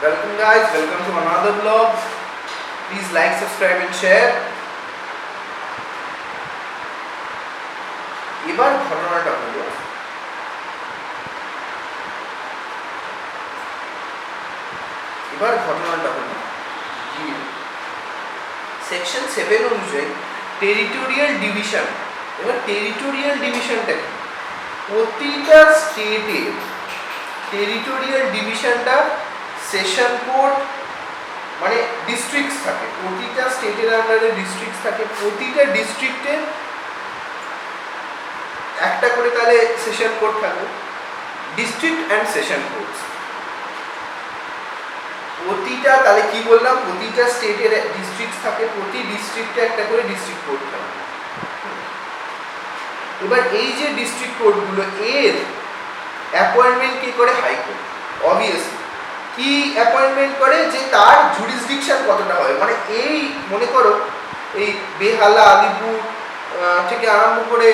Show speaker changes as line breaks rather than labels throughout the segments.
Welcome guys, welcome to another vlog. Please like, subscribe and share. এবার ঘটনাটা হলো section 7 অনুযায়ী টেরিটোরিয়াল ডিভিশন। এবার টেরিটোরিয়াল ডিভিশনটা কি? প্রতিটা স্টেটের টেরিটোরিয়াল ডিভিশনটা সেশন কোড মানে ডিস্ট্রিক্টস থাকে, প্রতিটা স্টেটের আন্ডারে ডিস্ট্রিক্টস থাকে, প্রতিটা ডিস্ট্রিক্টে একটা করে তাহলে সেশন কোড থাকবে, ডিস্ট্রিক্ট অ্যান্ড সেশন কোডস। প্রতিটা তাহলে কি বললাম, প্রতিটা স্টেটের ডিস্ট্রিক্টস থাকে, প্রতি ডিস্ট্রিক্টে একটা করে ডিস্ট্রিক্ট কোড থাকে। এবার এই যে ডিস্ট্রিক্ট কোডগুলো এর অ্যাপয়েন্টমেন্ট কে করে? হাইকোর্ট। অবভিয়াসলি কি অ্যাপয়েন্টমেন্ট করে? যে তার জুরিসডিকশন কতটা হয়, মানে এই মনে করো এই বেহালা, আলিপুর থেকে আরম্ভ করে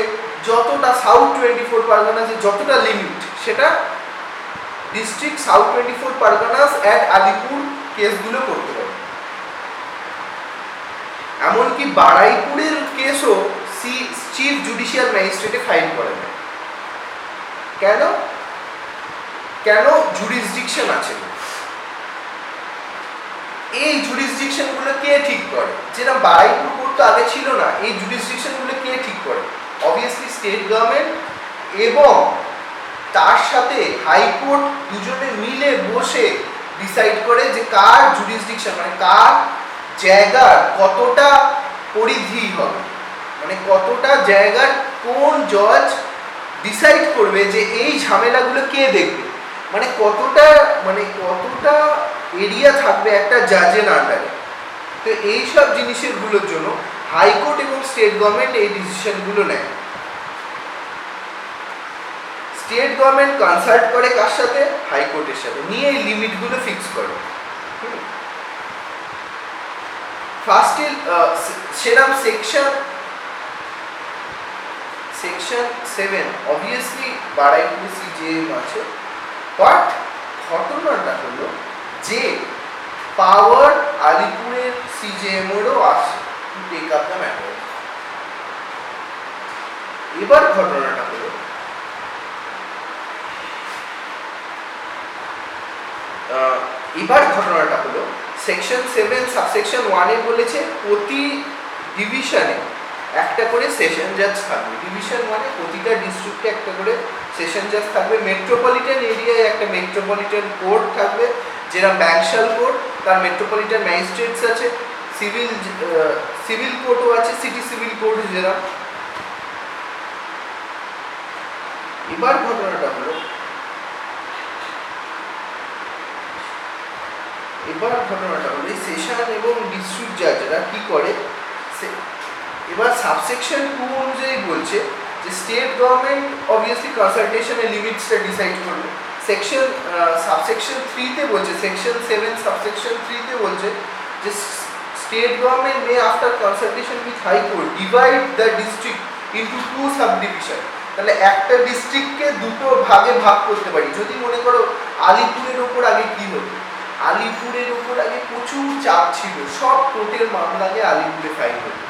যতটা সাউথ 24 পারগনাস যতটা লিমিট, সেটা district South 24 Parganas at Alipore কেসগুলো করতে পারে। এমনকি বারাইপুরের কেসও চিফ জুডিশিয়াল ম্যাজিস্ট্রেটে ফাইল করে না। কেন? জুরিসডিকশন আছে। এই জুরিসডিকশনগুলো কে ঠিক করে? যেটা বারাইপুর কোর্ট তো আগে ছিল না, এই জুরিসডিকশনগুলো কে ঠিক করে? অবভিয়াসলি স্টেট গভর্নমেন্ট এবং তার সাথে হাইকোর্ট দুজনে মিলে বসে ডিসাইড করে যে কার জুরিসডিকশন মানে কার জায়গার কতটা পরিধি হবে, মানে কতটা জায়গার কোন জজ ডিসাইড করবে যে এই ঝামেলাগুলো কে দেখবে, মানে কতটা এরিয়া থাকবে একটা জাজের আন্ডারে। তো এই সব জিনিসগুলোর জন্য হাইকোর্ট এবং স্টেট গভর্নমেন্ট এই ডিসিশনগুলো নেয়। স্টেট গভর্নমেন্ট কনসাল্ট করে কার সাথে? হাইকোর্টের সাথে, নিয়ে এই লিমিটগুলো ফিক্স করে। ফার্স্ট সেরাম সেকশন 7 অবভিয়াসলি বারাইপুর সিজিএম আছে, বাট ঘটনাটা হলো যে পাওয়ার আলিপুরের সিজিএমেরও আছে to take up the matter. এবার ঘটনাটা হলো সেকশন 7 সাবসেকশন 1 এ বলেছে প্রতি ডিভিশনে একটা করে সেশন জাজ থাকবে। ডিভিশন মানে প্রতিটা ডিস্ট্রিক্টে একটা করে সেশন জাজ থাকবে। মেট্রোপলিটন এরিয়ায় একটা মেট্রোপলিটন কোর্ট থাকবে, যেরকম ব্যাংশাল কোর্ট, তার মেট্রোপলিটন ম্যাজিস্ট্রেটস আছে, সিভিল কোর্টও আছে, সিটি সিভিল কোর্ট যেরকম। এবার ঘটনাটা হলো এই সেশন এবং ডিস্ট্রিক্ট জাজরা কি করে? এবার সাবসেকশন 2 অনুযায়ী বলছে যে স্টেট গভর্নমেন্ট অবভিয়াসলি কনসালটেশনে লিমিটসটা ডিসাইড করবে। সাবসেকশন 3 তে বলছে, সেকশন 7 সাবসেকশন 3 তে বলছে যে state government May after consultation with high court divide the district into 2 sub division. তাহলে একটা ডিস্ট্রিক্টকে দুটো ভাগে ভাগ করতে পারি। যদি মনে করো আলিপুরের ওপর আগে কি হতো, আলিপুরের ওপর আগে প্রচুর চাপ ছিল, সব কোর্টের মামলা আগে আলিপুরে ফাইল হতো।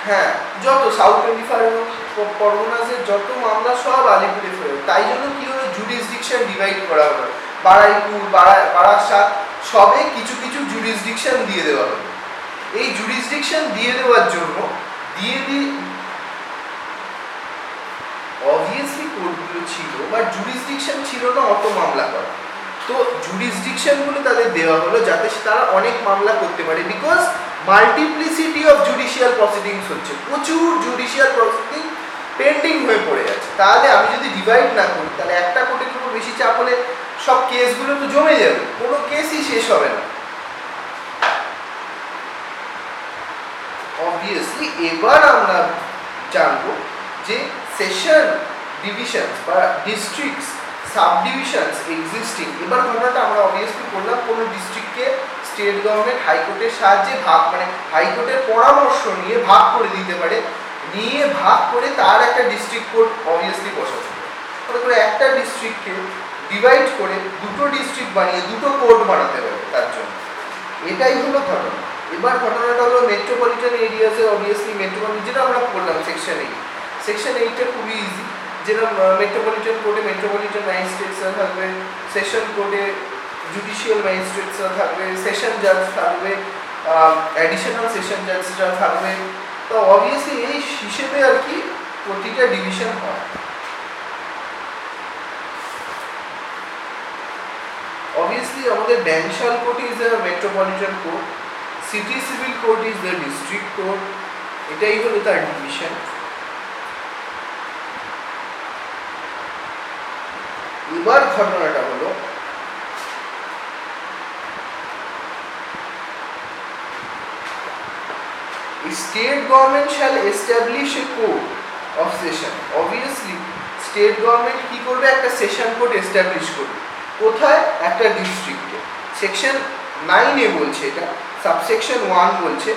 হ্যাঁ, যত সাউথ 24 পরগনাসের যত মামলা সব আলিপুরে ফেরত। তাই জন্য কি হলো, জুরিসডিকশন ডিভাইড করা হলো। বারাইপুর, বারাসাত সবে কিছু কিছু জুরিসডিকশন দিয়ে দেওয়া হলো। এই জুরিসডিকশন দিয়ে দেওয়ার জন্য অবভিয়াসলি কোর্টগুলো ছিল, বাট জুরিসডিকশন ছিল না অত মামলা করা। তো জুরিসডিকশনগুলো তাদের দেওয়া হলো যাতে তারা অনেক মামলা করতে পারে, because multiplicity of judicial proceedings হচ্ছে, প্রচুর জুডিশিয়াল প্রসিডিং পেন্ডিং হয়ে পড়ে যাচ্ছে। তাহলে আমি যদি ডিভাইড না করি, তাহলে একটা কোর্টের উপর বেশি চাপ হলে সব কেসগুলো তো জমে যাবে, কোনো কেসই শেষ হবে না। অবভিয়াসলি এবার আমরা জানবো যে সেশন ডিভিশনস বা ডিস্ট্রিক্টস সাব ডিভিশনস এক্সিস্টিং। এবার ঘটনাটা আমরা অবভিয়াসলি করলাম, কোনো ডিস্ট্রিক্টকে স্টেট গভর্নমেন্ট হাইকোর্টের সাহায্যে মানে হাইকোর্টের পরামর্শ নিয়ে ভাগ করে দিতে পারে, নিয়ে ভাগ করে তার একটা ডিস্ট্রিক্ট কোর্ট অবভিয়াসলি বসাতে পারে। একটা ডিস্ট্রিক্টকে ডিভাইড করে দুটো ডিস্ট্রিক্ট বানিয়ে দুটো কোর্ট বানাতে পারে তার জন্য। এটাই হলো ঘটনা। এবার ঘটনাটা হলো মেট্রোপলিটন এরিয়াসে অবভিয়াসলি মেট্রোপলিটন, যেটা আমরা পড়লাম সেকশন 8টা খুবই ইজি। যেরকম মেট্রোপলিটন কোর্টে মেট্রোপলিটন ম্যাজিস্ট্রেটসরা থাকবে, সেশন কোর্টে জুডিশিয়াল ম্যাজিস্ট্রেটসরা থাকবে, সেশন জাজ থাকবে, অ্যাডিশনাল সেশন জাজরা থাকবে। তো অবভিয়াসলি এই হিসেবে আর কি প্রতিটা ডিভিশন হয়। Obviously, আমাদের ড্যাংশাল court is the metropolitan court, city civil court is the district court, এটাই হলো তার ডিভিশন। এবার ঘটনাটা হলো state government shall establish a court of session. Obviously state government কি করবে, একটা সেশন কোর্ট এস্টাবলিশ করবে। কোথায়? একটা ডিস্ট্রিক্টে। সেকশন 9 বলছে এটা, সাবসেকশন 1 বলছে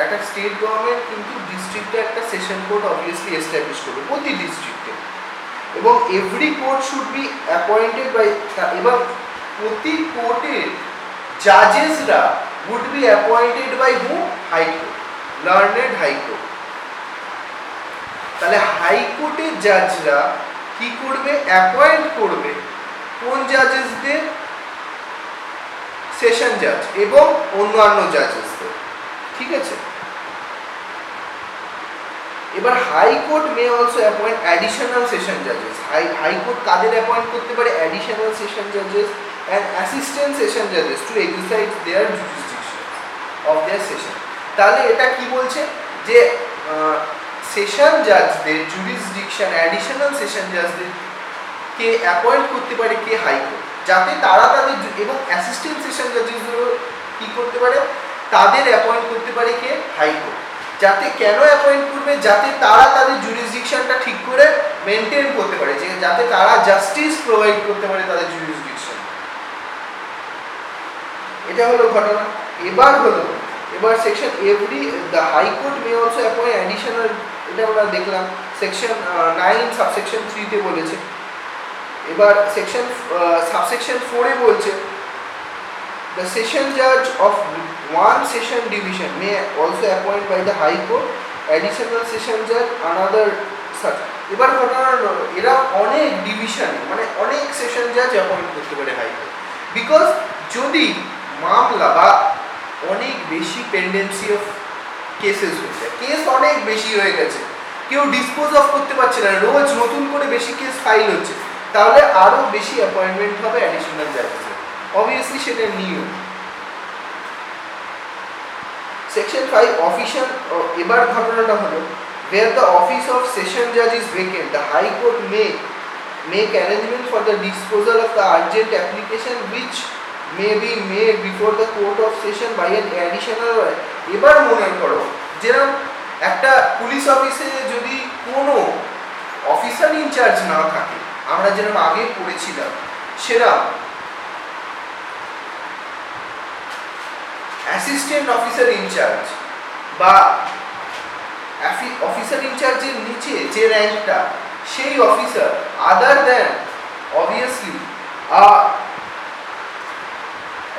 একটা স্টেট গভর্নমেন্ট কিন্তু ডিস্ট্রিক্টে একটা সেশন কোর্ট অবভিয়াসলি এস্টাবলিশ করবে প্রতি ডিস্ট্রিক্টে, এবং every court should be appointed by, এবং প্রতি কোর্টের জাজেসরা would be appointed by who? High Court, learned High Court. তাহলে হাইকোর্টের জাজরা কি করবে? অ্যাপয়েন্ট করবে কোন জাজেসদের? সেশন জাজ এবং অন্যান্য জাজেসদের। ঠিক আছে, এবার high court may also appoint additional session জাজেস। High court কাদের অ্যাপয়েন্ট করতে পারে? Additional session জাজেস and assistant session জাজেস two exercise there jurisdiction of their session. তাহলে এটা কি বলছে যে সেশন জাজদের জুরিসডিকশন, অ্যাডিশনাল সেশন জাজদের কে অ্যাপয়েন্ট করতে পারে কে? হাইকোর্ট, যাতে তারা তাদের, এবং অ্যাসিস্ট্যান্ট সেশন জাজেসগুলো কি করতে পারে? তাদের অ্যাপয়েন্ট করতে পারে কে? হাইকোর্ট। যাতে কেন অ্যাপয়েন্ট করবে? যাতে তারা তাদের জুরিসডিকশনটা ঠিক করে মেনটেন করতে পারে, যে যাতে তারা জাস্টিস প্রোভাইড করতে পারে তাদের জুরিসডিকশন। এটা হলো ঘটনা। এবার section the high court may also appoint additional, এটা আমরা দেখলাম সেকশন 9 সাবসেকশন 3 বলেছে। এবার সাবসেকশন 4 বলছে the session judge of one session division may also appoint by the high court additional session judge another such. এবার ঘটনা এরা অনেক ডিভিশনে, মানে অনেক সেশন জাজ অ্যাপয়েন্ট করতে পারে হাইকোর্ট, বিকজ যদি মামলা বা অনেক বেশি পেন্ডেন্সি অফ কেসেস হয়েছে, কেস অনেক বেশি হয়ে গেছে, কেউ ডিসপোজ অফ করতে পারছে না, রোজ নতুন করে বেশি কেস ফাইল হচ্ছে, তাহলে আরও বেশি অ্যাপয়েন্টমেন্ট হবে অ্যাডিশনাল জাজেসের। অবভিয়াসলি সেটা নিয়ম। Section 5 official. এবার ঘটনাটা হলো where the office of session judge is vacant, the high court may make arrangement for the disposal of the urgent application which may be made before the court of session by an additional. এবার মনে করো যেরকম একটা police অফিসে যদি কোনো officer in charge না থাকে, আমরা যেরকম আগে পড়েছিলাম সেরকম অ্যাসিস্ট্যান্ট অফিসার ইনচার্জ বা অফিসার ইনচার্জের নিচে যে র্যাঙ্কটা, সেই অফিসার আদার দেন অবভিয়াসলি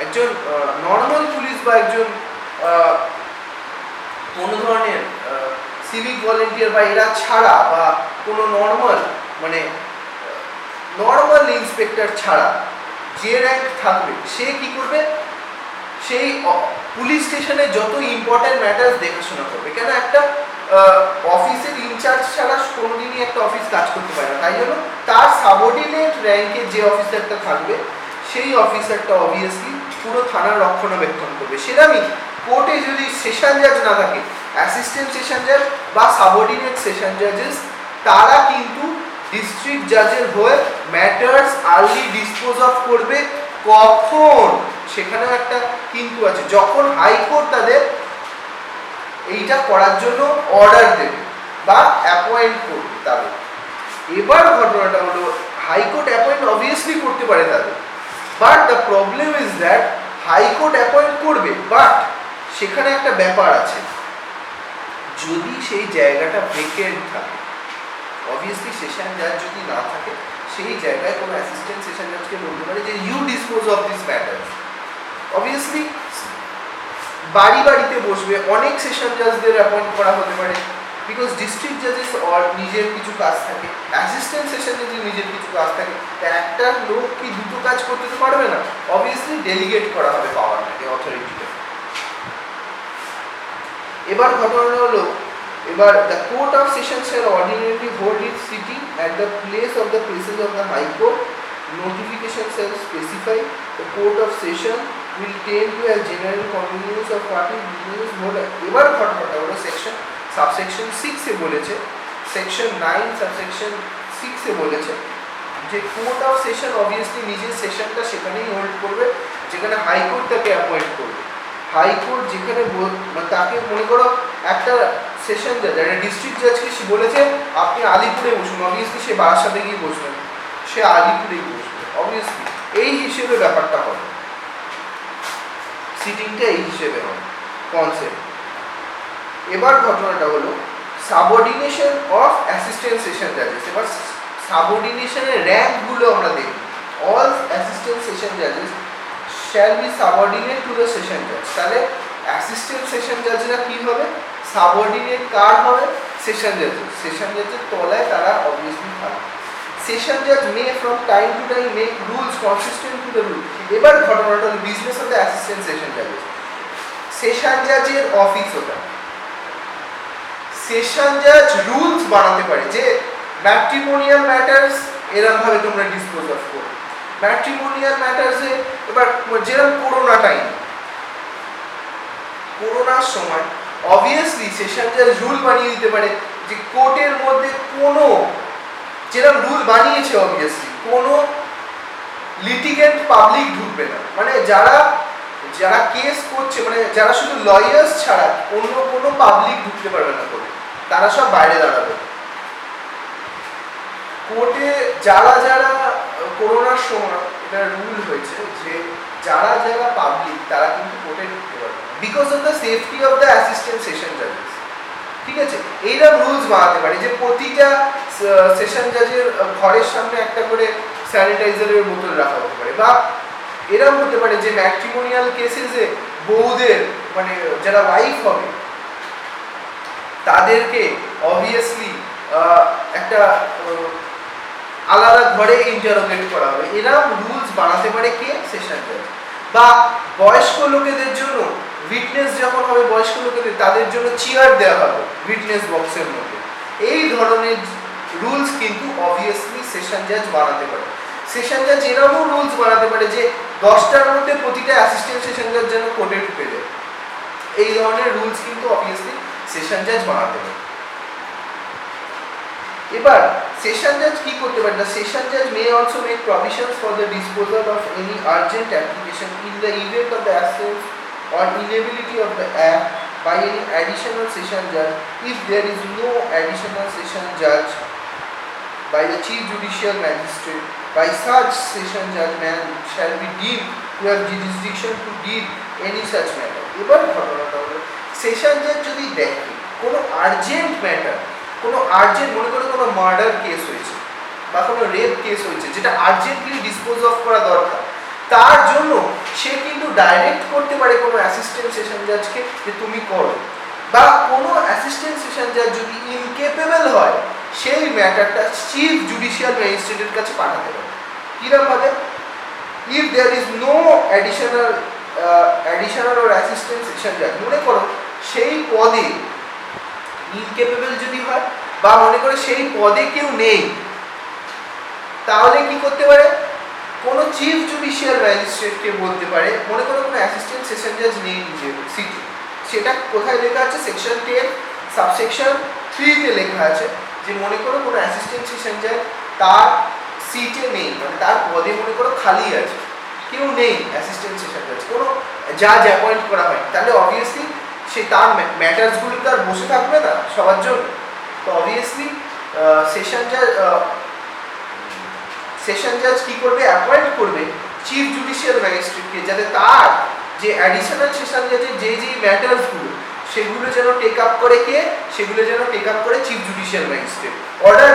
একজন নর্মাল পুলিশ বা একজন কোনো ধরনের সিভিক ভলেন্টিয়ার বা এরা ছাড়া, বা কোনো নর্মাল ইন্সপেক্টর ছাড়া যে র্যাঙ্ক থাকবে, সে কি করবে? সেই পুলিশ স্টেশনে যত ইম্পর্টেন্ট ম্যাটার্স দেখাশোনা করবে। কেন? একটা অফিসের ইনচার্জ ছাড়া কোনোদিনই একটা অফিস কাজ করতে পারে না, তাই জন্য তার সাবঅর্ডিনেট র্যাঙ্কে যে অফিসারটা থাকবে, সেই অফিসারটা অবভিয়াসলি পুরো থানার রক্ষণাবেক্ষণ করবে। সেরকমই কোর্টে যদি সেশন জাজ না থাকে, অ্যাসিস্ট্যান্ট সেশন জাজ বা সাবঅর্ডিনেট সেশন জাজেস, তারা কিন্তু ডিস্ট্রিক্ট জাজের হয়ে ম্যাটার্স আর্লি ডিসপোজ অফ করবে। কখন? সেখানেও একটা কিন্তু আছে, যখন হাইকোর্ট তাদের এইটা করার জন্য অর্ডার দেবে বা অ্যাপয়েন্ট করবে তাদের। এবার ঘটনাটা হলো হাইকোর্ট অ্যাপয়েন্ট অবভিয়াসলি করতে পারে তাদের, but the problem is that high court appoint করবে, বাট সেখানে একটা ব্যাপার আছে, যদি সেই জায়গাটা ভেকেন্ট থাকে, অবভিয়াসলি সেশন জাজ যদি না থাকে, সেই জায়গায় কোনো অ্যাসিস্ট্যান্ট সেশন জাজকে বলতে পারে যে you dispose of this matters. Obviously বাড়ি বাড়িতে বসবে, অনেক সেশন জাজদের অ্যাপয়েন্ট করা হতে পারে, বিকজ ডিস্ট্রিক্ট জাজেস অর নিজের কিছু কাজ থাকে, অ্যাসিস্ট্যান্ট সেশন জাজের নিজের কিছু কাজ থাকে, একটা লোক কি দুটো কাজ করতে তো পারবে না, অবভিয়াসলি ডেলিগেট করা হবে পাওয়ারটাকে, অথরিটিকে। এবার ঘটনাটা হলো, এবার the court of session shall ordinarily hold its sitting at the place of the presence of the high court, notification shall specify the court of session will tend to a general convenience of party business mode। এবার ঘটনাটা হলো section subsection 6 এ বলেছে, section 9 subsection 6 এ বলেছে যে court of session obviously নিজের সেশনটা সেখানেই hold করবে যেখানে হাইকোর্ট তাকে অ্যাপয়েন্ট করবে। হাইকোর্ট যেখানে তাকে মনে করো একটা সেশন জাজ, একটা ডিস্ট্রিক্ট জাজকে সে বলেছে আপনি আলিপুরে বসুন, অবভিয়াসলি সে বারাসাতে গিয়ে বসবেন, সে আলিপুরেই বসবে, অবভিয়াসলি এই হিসেবে ব্যাপারটা হবে, সিটিংটা এই হিসেবে হবে কনসেপ্ট। এবার ঘটনাটা হলো সাবঅর্ডিনেশন অফ অ্যাসিস্ট্যান্ট সেশন জাজেস। এবার সাবঅর্ডিনেশনের র্যাঙ্কগুলো আমরা দেখি। All assistant session জাজেস shall be subordinate to the session জাজ। তাহলে অ্যাসিস্ট্যান্ট সেশন জাজরা কি হবে, সাবঅর্ডিনেট কার হবে, সেশন জাজের। সেশন জাজের তলায় তারা অবভিয়াসলি থাকবে। সেশন জাজ may from time to time make rules consistent to the rule. এবার ঘটনাটা হলো business of the assistant session জাজেস। সেশন জাজের অফিস ওটা, সেশন জাজ রুলস বানাতে পারে যে ম্যাট্রিমোনিয়াল ম্যাটার্স এরকম ভাবে তোমরা ডিসপোজ অফ করো। ম্যাট্রিমোনিয়াল ম্যাটার্সে এবার যেরকম করোনার সময় অবভিয়াসলি সেশন জাজ রুল বানিয়ে দিতে পারে যে কোর্টের মধ্যে কোনো, যেরকম রুল বানিয়েছে অবভিয়াসলি কোনো লিটিগেন্ট পাবলিক ঢুকবে না, মানে যারা কেস করছে, মানে যারা শুধু লয়ার্স ছাড়া অন্য কোনো পাবলিক ঢুকতে পারবে না কোর্টে, তারা সব বাইরে দাঁড়াবে। কোর্টে যারা করোনার সময় এটা রুল হয়েছে যে যারা পাবলিক তারা কিন্তু কোর্টে ঢুকতে পারবে না, because of the safety of the assistant session জাজেস। ঠিক আছে, এইরকম রুলস বানাতে পারে যে প্রতিটা সেশন জাজের ঘরের সামনে একটা করে স্যানিটাইজারের বোতল রাখা হতে পারে, বা এরকম হতে পারে যে ম্যাট্রিমোনিয়াল কেসেসে বউদের, মানে যারা ওয়াইফ হবে তাদেরকে অবভিয়াসলি একটা আলাদা ঘরে ইন্টারোগেট করা হবে। এরকম রুলস বানাতে পারে কে, সেশন জাজ। বা বয়স্ক লোকেদের জন্য উইটনেস যখন হবে, বয়স্ক লোকেদের তাদের জন্য চেয়ার দেওয়া হবে উইটনেস বক্সের মধ্যে। এই ধরনের রুলস কিন্তু অবভিয়াসলি সেশন জাজ বানাতে পারে। সেশন জাজ এরকমও রুলস বানাতে পারে যে 10টার মধ্যে প্রতিটা অ্যাসিস্ট্যান্ট সেশন জাজ যেন কোর্টে ঢুকে যায়। এই ধরনের রুলস কিন্তু অবভিয়াসলি সেশন জাজ বানাতে পারে। এবার সেশন জাজ কি করতে পারে, সেশন জাজ may also make provisions for the disposal of any urgent application in the event of the absence or inability of the act by any additional session judge if there is no additional session judge by the chief judicial magistrate by such session judge man shall be deemed to have jurisdiction to deal any such matter। এবার ঘটনাটা হলো session জাজ যদি দেখে কোনো urgent matter, কোনো urgent, মনে করো কোনো মার্ডার কেস হয়েছে বা কোনো রেপ কেস হয়েছে যেটা আর্জেন্টলি ডিসপোজ অফ করা দরকার, তার জন্য সে কিন্তু ডাইরেক্ট করতে পারে কোনো অ্যাসিস্ট্যান্ট সেশন জাজকে যে তুমি করো, বা কোনো অ্যাসিস্ট্যান্ট সেশন জাজ যদি ইনকেপেবল হয় সেই ম্যাটারটা চিফ জুডিশিয়াল ম্যাজিস্ট্রেটের কাছে পাঠাতে পারে। কিরকম ভাবে, if there is no additional or assistant session জাজ, মনে করো সেই পদে ইনকেপেবল যদি হয় বা মনে করো সেই পদে কেউ নেই, তাহলে কি করতে পারে, কোনো চিফ জুডিশিয়াল ম্যাজিস্ট্রেটকে বলতে পারে, মনে করো কোনো অ্যাসিস্ট্যান্ট সেশন জাজ নেই নিজের সিটে, সেটা কোথায় লেখা আছে, সেকশন 10 সাবসেকশন 3-তে লেখা আছে যে মনে করো কোনো অ্যাসিস্ট্যান্ট সেশন জাজ তার সিটে নেই, মানে তার পদে মনে করো খালি আছে, কেউ নেই অ্যাসিস্ট্যান্ট সেশন জাজ, কোনো জাজ অ্যাপয়েন্ট করা হয়, তাহলে অবভিয়াসলি সে তার ম্যাটার্সগুলো তো আর বসে থাকবে না সবার জন্য, তো অবভিয়াসলি সেশন জাজ কি করবে, অ্যাপয়েন্ট করবে চিফ জুডিশিয়াল ম্যাজিস্ট্রেটকে, যাতে তার যে অ্যাডিশনাল সেশন জাজের যেই ম্যাটার্সগুলো সেগুলো যেন টেক আপ করে সেগুলো যেন টেক আপ করে চিফ জুডিশিয়াল ম্যাজিস্ট্রেট, অর্ডার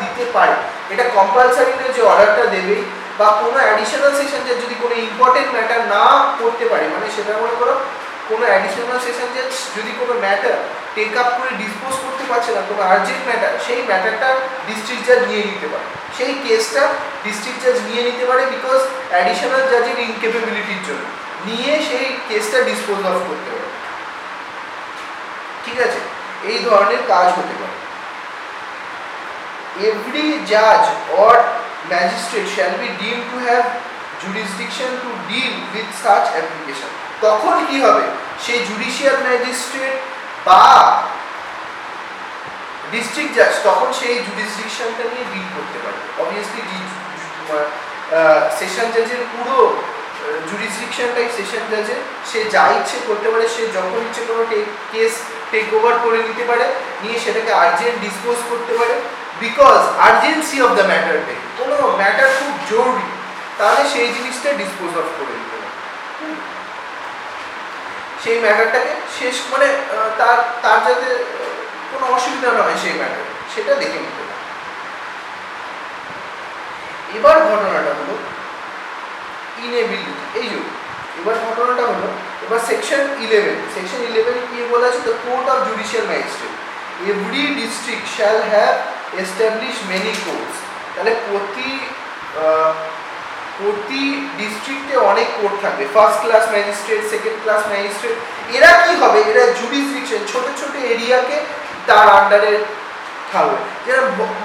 দিতে পারে এটা কম্পালসারি না যে অর্ডারটা দেবেই, বা কোনো অ্যাডিশনাল সেশন জাজ যদি কোনো ইম্পর্টেন্ট ম্যাটার না করতে পারে, মানে সেটা মনে করো কোনো অ্যাডিশনাল সেশন জাজ যদি কোনো ম্যাটার টেক আপ করে ডিসপোজ করতে পারছে না, কোনো আর্জেন্ট ম্যাটার, সেই ম্যাটারটা ডিস্ট্রিক্ট জাজ নিয়ে নিতে পারে, সেই কেসটা ডিস্ট্রিক্ট জাজ নিয়ে নিতে পারে বিকজ অ্যাডিশনাল জাজের ইনকেপেবিলিটির জন্য নিয়ে সেই কেসটা ডিসপোজ অফ করতে পারে। ঠিক আছে, এই ধরনের কাজ হতে পারে। এভরি জাজ or magistrate shall be deemed to have jurisdiction to deal with such application. তখন কি হবে, সেই জুডিশিয়াল ম্যাজিস্ট্রেট বা ডিস্ট্রিক্ট জাজ তখন সেই জুরিসডিকশনটা নিয়ে ডিল করতে পারে। অবভিয়াসলি সেশন জাজের পুরো জুরিসডিকশনটাই সেশন জাজের, সে যা ইচ্ছে করতে পারে, সে যখন ইচ্ছে কোনো কেস টেক ওভার করে নিতে পারে, নিয়ে সেটাকে আর্জেন্ট ডিসপোজ করতে পারে বিকজ আর্জেন্সি অফ দ্য ম্যাটারটাই, কোনো ম্যাটার খুব জরুরি, তাহলে সেই জিনিসটা ডিসপোজ অফ করে দিতে পারে, সেই ম্যাটারটাকে শেষ, মানে তার তার যাতে কোনো অসুবিধা না হয় সেই ম্যাটার, সেটা দেখে নিতে পারে। এবার ঘটনাটা হলো ইনএবিলিটি, এই যে এবার ঘটনাটা হলো, এবার সেকশন 11 কি বলা আছে, the court of judicial magistrate every district shall have establish many courts. তাহলে প্রতি ডিস্ট্রিক্টে অনেক কোর্ট থাকবে, first class magistrate, second class magistrate. এরা কি হবে, এরা জুরিসডিকশন ছোট ছোট এরিয়াকে তার আন্ডারে থাকবে,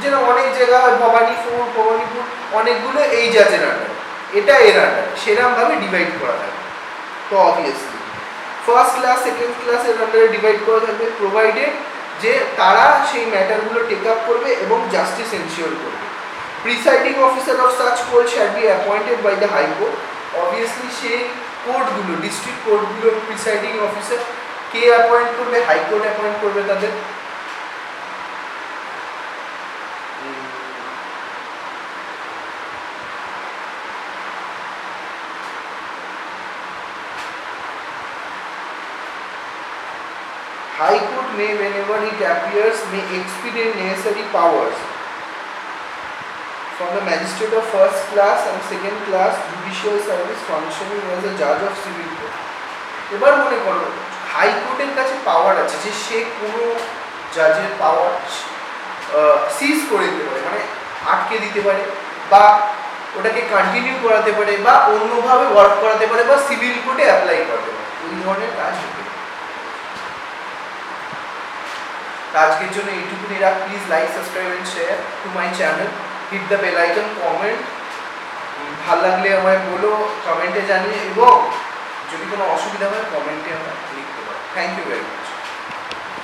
যেন অনেক জায়গা হয়, ভবানীপুর অনেকগুলো এই জাজের আন্ডারে, এটা এর আন্ডারে, সেরকমভাবে ডিভাইড করা থাকবে। তো অবভিয়াসলি ফার্স্ট ক্লাস সেকেন্ড ক্লাসের আন্ডারে ডিভাইড করা থাকবে, প্রোভাইডেড যে তারা সেই ম্যাটারগুলো টেক আপ করবে এবং জাস্টিস এনশিওর করবে। Presiding officer of such court shall be appointed by the high court. Obviously সেই কোর্টগুলো, ডিস্ট্রিক্ট কোর্টগুলোর প্রিসাইডিং অফিসার কে অ্যাপয়েন্ট করবে, হাইকোর্ট অ্যাপয়েন্ট করবে তাদের। High Court may, whenever it appears, may expedite necessary powers from the magistrate of first class and second class judicial service functioning as a judge of civil court. এবার মনে করো হাইকোর্টের কাছে পাওয়ার আছে যে সে কোনো জাজের পাওয়ার সিজ করে দিতে পারে, মানে আটকে দিতে পারে, বা ওটাকে কন্টিনিউ করাতে পারে, বা অন্যভাবে ওয়ার্ক করাতে পারে, বা সিভিল কোর্টে অ্যাপ্লাই করতে পারে, এই ধরনের কাজ হতে পারে। আজকের জন্য এইটুকুনি রাখ। Please like, subscribe and share to my channel, hit the bell icon, comment, ভালো লাগলে আমায় বলো, কমেন্টে জানিয়ে, এবং যদি কোনো অসুবিধা হয় কমেন্টে আমরা লিখতে পারো। Thank you very much.